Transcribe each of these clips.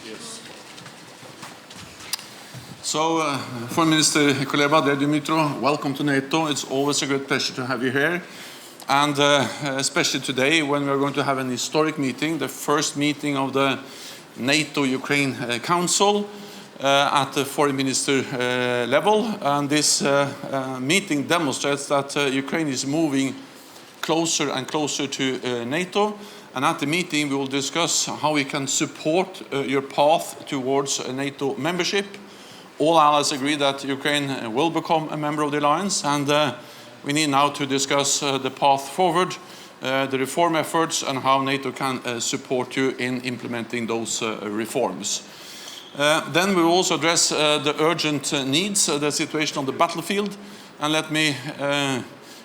Yes. So, Foreign Minister Kuleba, dear Dmytro, welcome to NATO. It's always a great pleasure to have you here. And especially today, when we're going to have an historic meeting, the first meeting of the NATO-Ukraine Council at the Foreign Minister level. And this meeting demonstrates that Ukraine is moving closer and closer to NATO. And at the meeting, we will discuss how we can support your path towards NATO membership. All allies agree that Ukraine will become a member of the alliance, and we need now to discuss the path forward, the reform efforts, and how NATO can support you in implementing those reforms. Then we will also address the urgent needs, the situation on the battlefield, and let me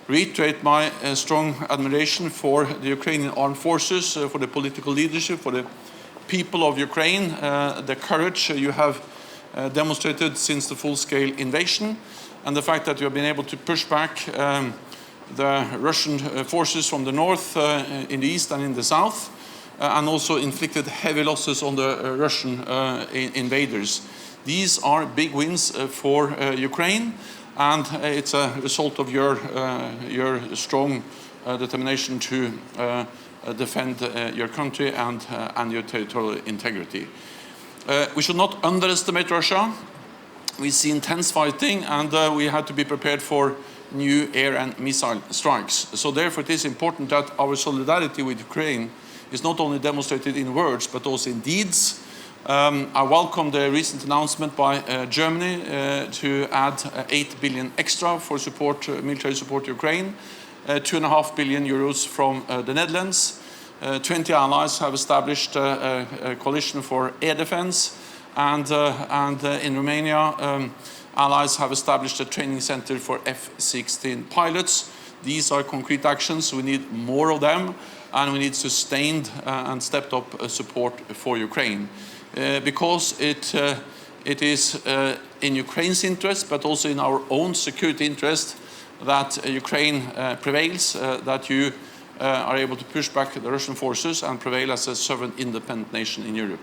reiterate my strong admiration for the Ukrainian armed forces, for the political leadership, for the people of Ukraine, the courage you have demonstrated since the full-scale invasion, and the fact that you have been able to push back the Russian forces from the north, in the east and in the south, and also inflicted heavy losses on the Russian invaders. These are big wins for Ukraine, and it's a result of your strong determination to defend your country and your territorial integrity. We should not underestimate Russia. We see intense fighting, and we have to be prepared for new air and missile strikes. So therefore it is important that our solidarity with Ukraine is not only demonstrated in words but also in deeds. I welcome the recent announcement by Germany to add 8 billion extra for support, military support to Ukraine, 2.5 billion euros from the Netherlands. 20 allies have established a coalition for air defense, and in Romania, allies have established a training center for F-16 pilots. These are concrete actions. We need more of them, and we need sustained and stepped-up support for Ukraine. Because it is in Ukraine's interest, but also in our own security interest, that Ukraine prevails, that you are able to push back the Russian forces and prevail as a sovereign, independent nation in Europe.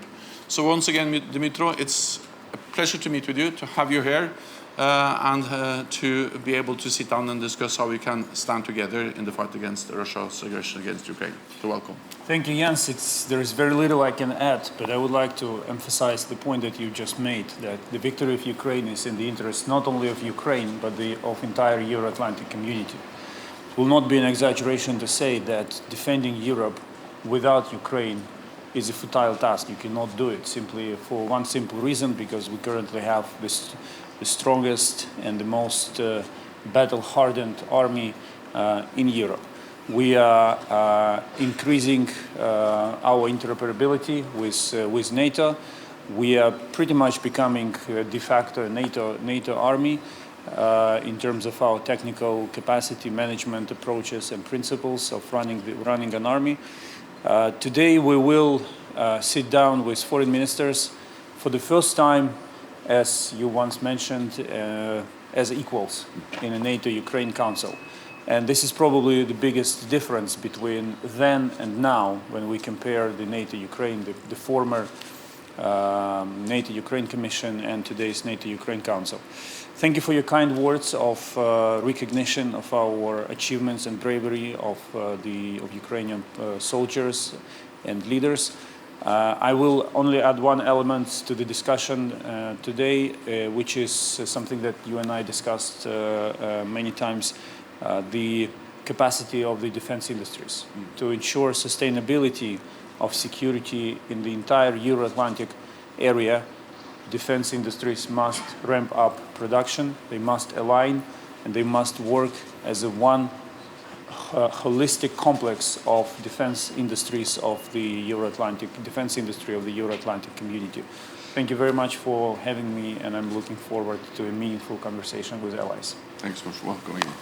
So once again, Dmytro, it's a pleasure to meet with you, to have you here, and to be able to sit down and discuss how we can stand together in the fight against Russia's aggression against Ukraine. So welcome. Thank you, Jens. There is very little I can add, but I would like to emphasize the point that you just made, that the victory of Ukraine is in the interest not only of Ukraine, but of entire Euro-Atlantic community. It will not be an exaggeration to say that defending Europe without Ukraine is a futile task. You cannot do it simply for one simple reason, because we currently have the strongest and the most battle-hardened army in Europe. We are increasing our interoperability with NATO. We are pretty much becoming de facto NATO army in terms of our technical capacity, management approaches and principles of running an army. Today we will sit down with foreign ministers for the first time, as you once mentioned, as equals in a NATO-Ukraine Council. And this is probably the biggest difference between then and now when we compare the NATO-Ukraine, the former NATO-Ukraine Commission and today's NATO-Ukraine Council. Thank you for your kind words of recognition of our achievements and bravery of Ukrainian soldiers and leaders. I will only add one element to the discussion today, which is something that you and I discussed many times, the capacity of the defense industries to ensure sustainability of security in the entire Euro-Atlantic area. Defense industries must ramp up production, they must align, and they must work as a one holistic complex of defense industries of the Euro-Atlantic, defense industry of the Euro-Atlantic community. Thank you very much for having me, and I'm looking forward to a meaningful conversation with allies. Thanks so much for welcoming me.